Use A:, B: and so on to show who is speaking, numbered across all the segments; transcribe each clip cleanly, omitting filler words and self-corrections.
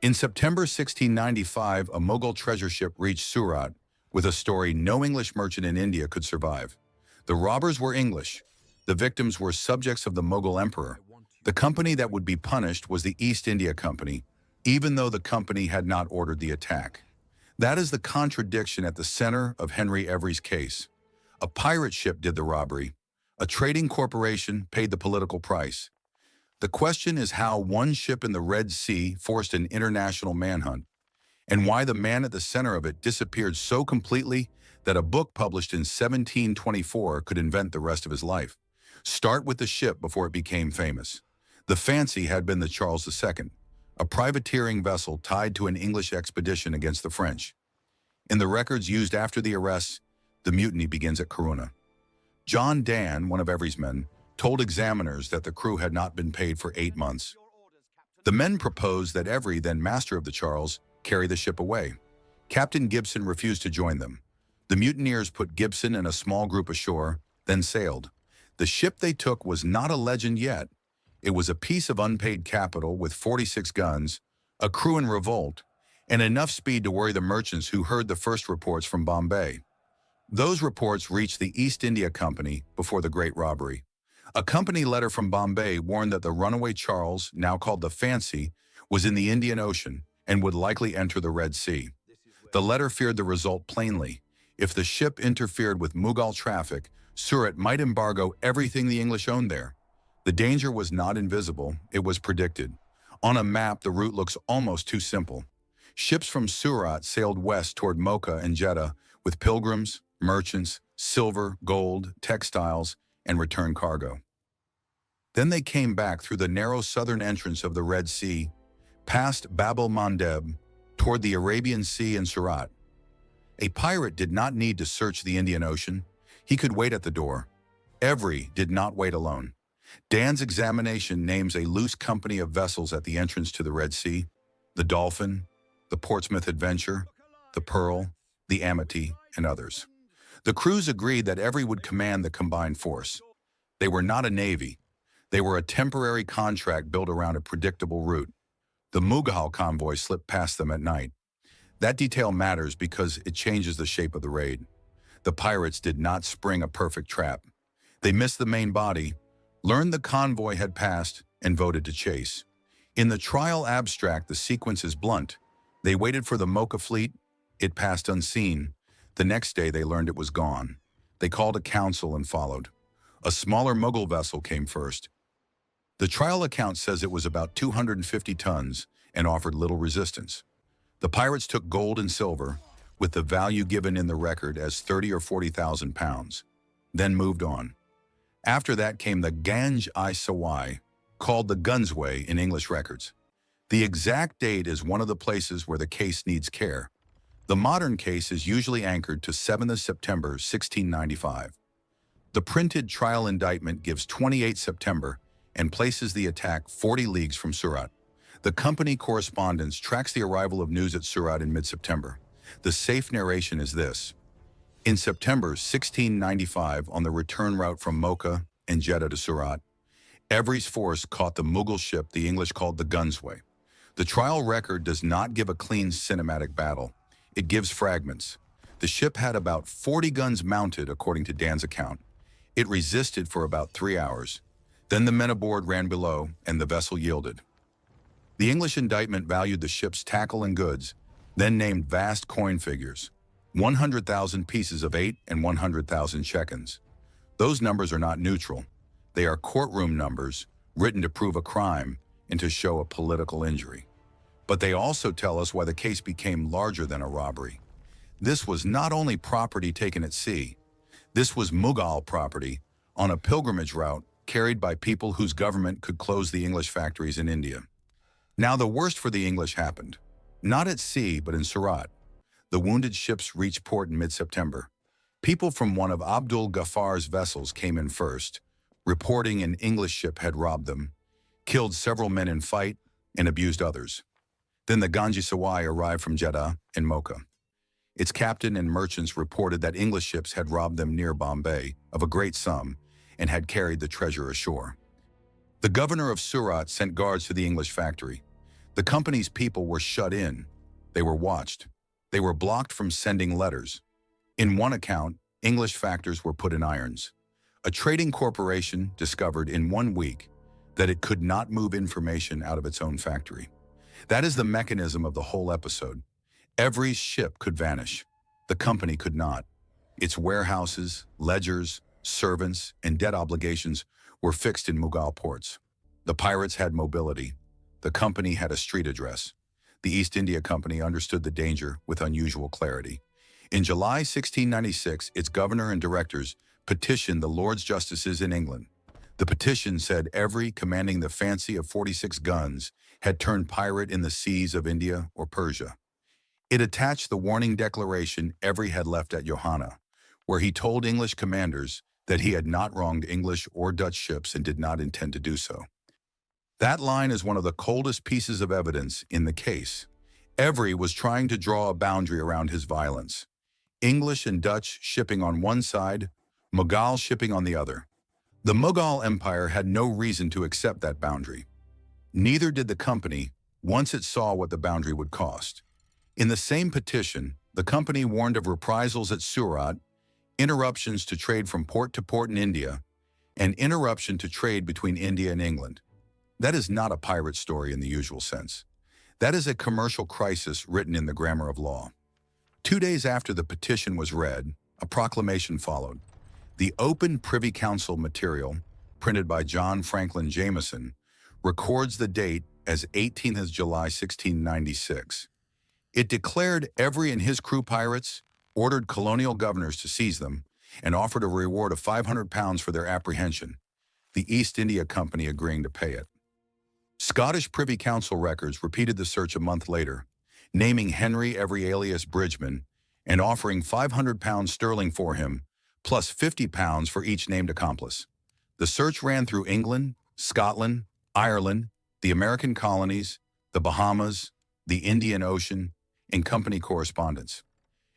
A: In September 1695, a Mughal treasure ship reached Surat with a story no English merchant in India could survive. The robbers were English. The victims were subjects of the Mughal emperor. The company that would be punished was the East India Company, even though the company had not ordered the attack. That is the contradiction at the center of Henry Every's case. A pirate ship did the robbery. A trading corporation paid the political price. The question is how one ship in the Red Sea forced an international manhunt, and why the man at the center of it disappeared so completely that a book published in 1724 could invent the rest of his life. Start with the ship before it became famous. The Fancy had been the Charles II, a privateering vessel tied to an English expedition against the French. In the records used after the arrests, the mutiny begins at Corunna. John Dann, one of Every's men, told examiners that the crew had not been paid for 8 months. The men proposed that Every, then master of the Charles, carry the ship away. Captain Gibson refused to join them. The mutineers put Gibson and a small group ashore, then sailed. The ship they took was not a legend yet. It was a piece of unpaid capital with 46 guns, a crew in revolt, and enough speed to worry the merchants who heard the first reports from Bombay. Those reports reached the East India Company before the Great Robbery. A company letter from Bombay warned that the runaway Charles, now called the Fancy, was in the Indian Ocean and would likely enter the Red Sea. The letter feared the result plainly. If the ship interfered with Mughal traffic, Surat might embargo everything the English owned there. The danger was not invisible, it was predicted. On a map, the route looks almost too simple. Ships from Surat sailed west toward Mocha and Jeddah with pilgrims, merchants, silver, gold, textiles, and return cargo. Then they came back through the narrow southern entrance of the Red Sea, past Bab-el-Mandeb, toward the Arabian Sea and Surat. A pirate did not need to search the Indian Ocean. He could wait at the door. Every did not wait alone. Dann's examination names a loose company of vessels at the entrance to the Red Sea: the Dolphin, the Portsmouth Adventure, the Pearl, the Amity, and others. The crews agreed that Every would command the combined force. They were not a navy. They were a temporary contract built around a predictable route. The Mughal convoy slipped past them at night. That detail matters because it changes the shape of the raid. The pirates did not spring a perfect trap. They missed the main body, learned the convoy had passed, and voted to chase. In the trial abstract, the sequence is blunt. They waited for the Mocha fleet. It passed unseen. The next day, they learned it was gone. They called a council and followed. A smaller Mughal vessel came first. The trial account says it was about 250 tons and offered little resistance. The pirates took gold and silver, with the value given in the record as 30 or 40,000 pounds, then moved on. After that came the Ganj-i-Sawai, called the Gunsway in English records. The exact date is one of the places where the case needs care. The modern case is usually anchored to 7th of September, 1695. The printed trial indictment gives 28 September and places the attack 40 leagues from Surat. The company correspondence tracks the arrival of news at Surat in mid-September. The safe narration is this: in September 1695, on the return route from Mocha and Jeddah to Surat, Every's force caught the Mughal ship the English called the Gunsway. The trial record does not give a clean cinematic battle. It gives fragments. The ship had about 40 guns mounted, according to Dann's account. It resisted for about 3 hours. Then the men aboard ran below, and the vessel yielded. The English indictment valued the ship's tackle and goods, then named vast coin figures: 100,000 pieces of 8 and 100,000 shekels. Those numbers are not neutral. They are courtroom numbers, written to prove a crime and to show a political injury. But they also tell us why the case became larger than a robbery. This was not only property taken at sea. This was Mughal property on a pilgrimage route carried by people whose government could close the English factories in India. Now the worst for the English happened. Not at sea, but in Surat. The wounded ships reached port in mid-September. People from one of Abdul Ghafar's vessels came in first, reporting an English ship had robbed them, killed several men in fight, and abused others. Then the Ganj-i-Sawai arrived from Jeddah and Mocha. Its captain and merchants reported that English ships had robbed them near Bombay of a great sum and had carried the treasure ashore. The governor of Surat sent guards to the English factory. The company's people were shut in. They were watched. They were blocked from sending letters. In one account, English factors were put in irons. A trading corporation discovered in 1 week that it could not move information out of its own factory. That is the mechanism of the whole episode. Every ship could vanish. The company could not. Its warehouses, ledgers, servants, and debt obligations were fixed in Mughal ports. The pirates had mobility. The company had a street address. The East India Company understood the danger with unusual clarity. In July 1696, its governor and directors petitioned the Lords Justices in England. The petition said every commanding the fancy of 46 guns had turned pirate in the seas of India or Persia. It attached the warning declaration every had left at Johanna, where he told English commanders that he had not wronged English or Dutch ships and did not intend to do so. That line is one of the coldest pieces of evidence in the case. Every was trying to draw a boundary around his violence. English and Dutch shipping on one side, Mughal shipping on the other. The Mughal Empire had no reason to accept that boundary. Neither did the company, once it saw what the boundary would cost. In the same petition, the company warned of reprisals at Surat, interruptions to trade from port to port in India, and interruption to trade between India and England. That is not a pirate story in the usual sense. That is a commercial crisis written in the grammar of law. 2 days after the petition was read, a proclamation followed. The open Privy Council material, printed by John Franklin Jameson, records the date as 18th of July 1696. It declared every and his crew pirates, ordered colonial governors to seize them, and offered a reward of £500 for their apprehension, the East India Company agreeing to pay it. Scottish Privy Council records repeated the search a month later, naming Henry Every alias Bridgman and offering £500 sterling for him, plus £50 for each named accomplice. The search ran through England, Scotland, Ireland, the American colonies, the Bahamas, the Indian Ocean, and company correspondence.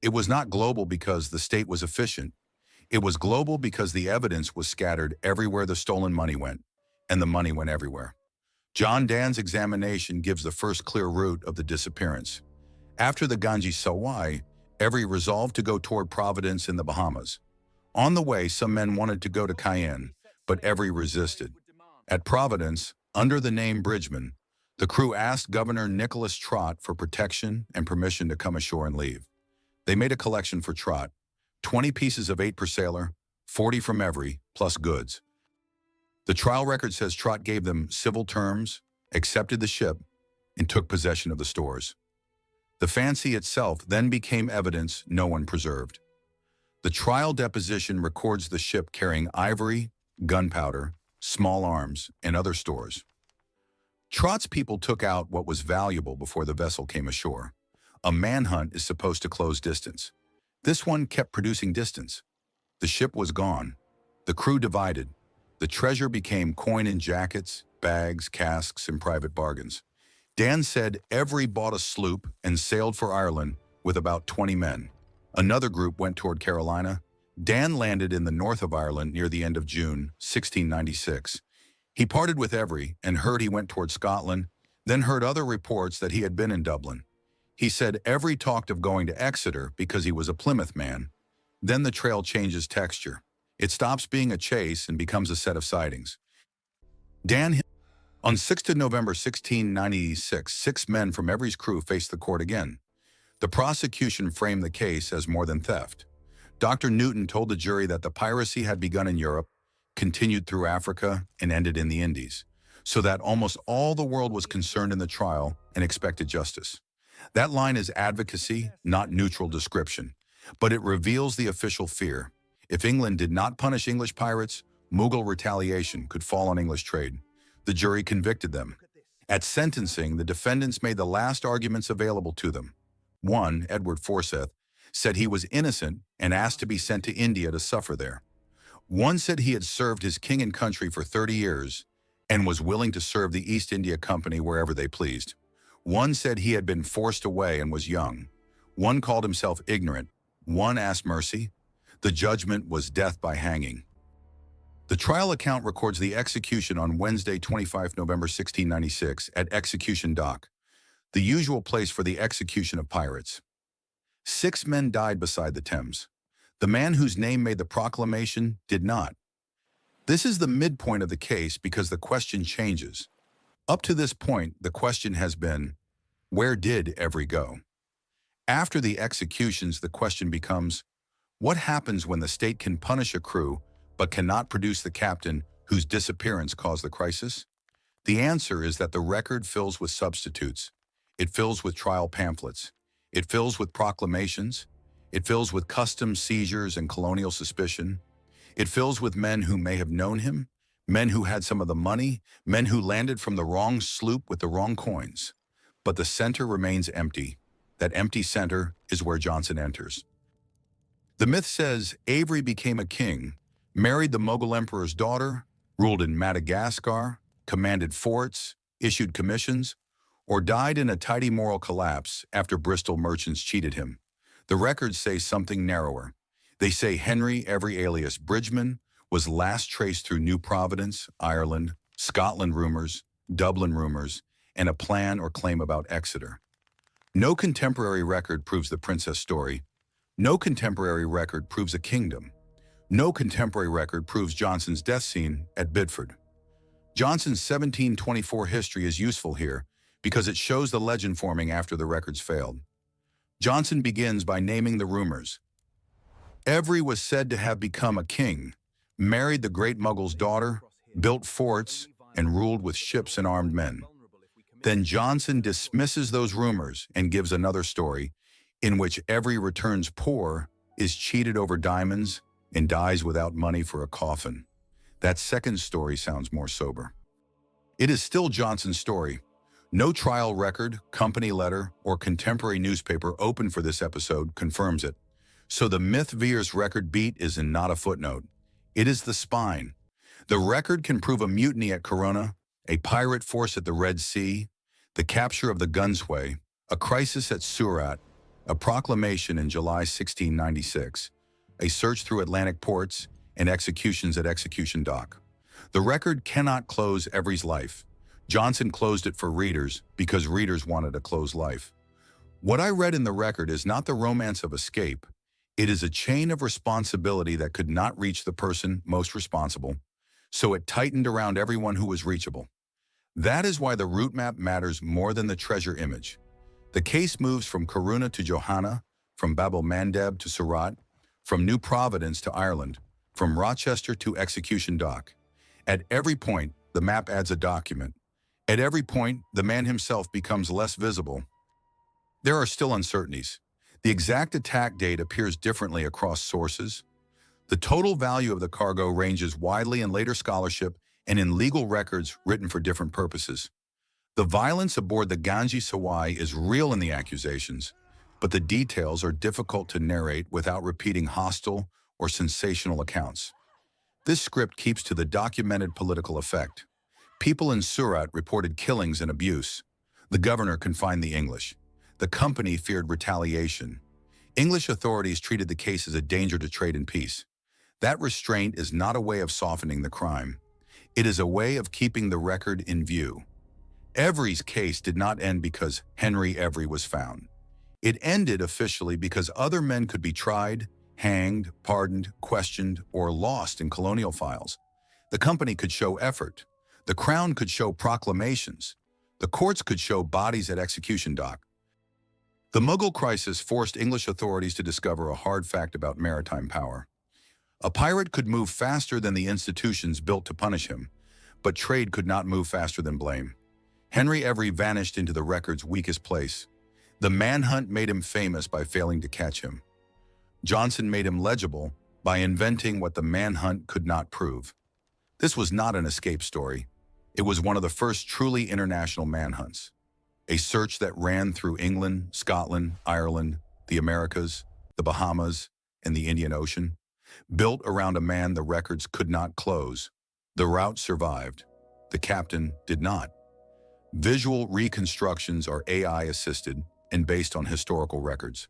A: It was not global because the state was efficient. It was global because the evidence was scattered everywhere the stolen money went, and the money went everywhere. John Dann's examination gives the first clear route of the disappearance. After the Ganj-i-Sawai, Every resolved to go toward Providence in the Bahamas. On the way, some men wanted to go to Cayenne, but Every resisted. At Providence, under the name Bridgman, the crew asked Governor Nicholas Trott for protection and permission to come ashore and leave. They made a collection for Trott, 20 pieces of 8 per sailor, 40 from Every, plus goods. The trial record says Trott gave them civil terms, accepted the ship, and took possession of the stores. The fancy itself then became evidence no one preserved. The trial deposition records the ship carrying ivory, gunpowder, small arms, and other stores. Trott's people took out what was valuable before the vessel came ashore. A manhunt is supposed to close distance. This one kept producing distance. The ship was gone. The crew divided. The treasure became coin in jackets, bags, casks, and private bargains. Dann said Every bought a sloop and sailed for Ireland with about 20 men. Another group went toward Carolina. Dann landed in the north of Ireland near the end of June 1696. He parted with Every and heard he went toward Scotland, then heard other reports that he had been in Dublin. He said Every talked of going to Exeter because he was a Plymouth man. Then the trail changes texture. It stops being a chase and becomes a set of sightings. Dann, on 6th of November 1696, 6 men from Every's crew faced the court again. The prosecution framed the case as more than theft. Dr. Newton told the jury that the piracy had begun in Europe, continued through Africa, and ended in the Indies, so that almost all the world was concerned in the trial and expected justice. That line is advocacy, not neutral description, but it reveals the official fear. If England did not punish English pirates, Mughal retaliation could fall on English trade. The jury convicted them. At sentencing, the defendants made the last arguments available to them. One, Edward Forsyth, said he was innocent and asked to be sent to India to suffer there. One said he had served his king and country for 30 years and was willing to serve the East India Company wherever they pleased. One said he had been forced away and was young. One called himself ignorant. One asked mercy. The judgment was death by hanging. The trial account records the execution on Wednesday, 25 November 1696 at Execution Dock. the usual place for the execution of pirates. 6 men died beside the Thames. The man whose name made the proclamation did not. This is the midpoint of the case because the question changes. Up to this point, the question has been, where did Every go? After the executions, the question becomes, what happens when the state can punish a crew but cannot produce the captain whose disappearance caused the crisis? The answer is that the record fills with substitutes. It fills with trial pamphlets. It fills with proclamations. It fills with customs seizures and colonial suspicion. It fills with men who may have known him, men who had some of the money, men who landed from the wrong sloop with the wrong coins. But the center remains empty. That empty center is where Johnson enters. The myth says Avery became a king, married the Mughal emperor's daughter, ruled in Madagascar, commanded forts, issued commissions, or died in a tidy moral collapse after Bristol merchants cheated him. The records say something narrower. They say Henry Every alias Bridgeman was last traced through New Providence, Ireland, Scotland rumors, Dublin rumors, and a plan or claim about Exeter. No contemporary record proves the princess story. No contemporary record proves a kingdom. No contemporary record proves Johnson's death scene at Bidford. Johnson's 1724 history is useful here because it shows the legend forming after the records failed. Johnson begins by naming the rumors. Every was said to have become a king, married the great Mughal's daughter, built forts, and ruled with ships and armed men. Then Johnson dismisses those rumors and gives another story in which Every returns poor, is cheated over diamonds, and dies without money for a coffin. That second story sounds more sober. It is still Johnson's story. No trial record, company letter, or contemporary newspaper open for this episode confirms it. So the myth Veer's record beat is not a footnote. It is the spine. The record can prove a mutiny at Corunna, a pirate force at the Red Sea, the capture of the Gunsway, a crisis at Surat, a proclamation in July 1696, a search through Atlantic ports, and executions at Execution Dock. The record cannot close Every's life. Johnson closed it for readers because readers wanted a closed life. What I read in the record is not the romance of escape. It is a chain of responsibility that could not reach the person most responsible, so it tightened around everyone who was reachable. That is why the route map matters more than the treasure image. The case moves from Corunna to Johanna, from Bab-el-Mandeb to Surat, from New Providence to Ireland, from Rochester to Execution Dock. At every point, the map adds a document. At every point, the man himself becomes less visible. There are still uncertainties. The exact attack date appears differently across sources. The total value of the cargo ranges widely in later scholarship and in legal records written for different purposes. The violence aboard the Ganj-i-Sawai is real in the accusations, but the details are difficult to narrate without repeating hostile or sensational accounts. This script keeps to the documented political effect. People in Surat reported killings and abuse. The governor confined the English. The company feared retaliation. English authorities treated the case as a danger to trade and peace. That restraint is not a way of softening the crime. It is a way of keeping the record in view. Every's case did not end because Henry Every was found. It ended officially because other men could be tried, hanged, pardoned, questioned, or lost in colonial files. The company could show effort. The Crown could show proclamations. The courts could show bodies at Execution Dock. The Mughal crisis forced English authorities to discover a hard fact about maritime power. A pirate could move faster than the institutions built to punish him, but trade could not move faster than blame. Henry Every vanished into the record's weakest place. The manhunt made him famous by failing to catch him. Johnson made him legible by inventing what the manhunt could not prove. This was not an escape story. It was one of the first truly international manhunts. A search that ran through England, Scotland, Ireland, the Americas, the Bahamas, and the Indian Ocean, built around a man the records could not close. The route survived. The captain did not. Visual reconstructions are AI-assisted and based on historical records.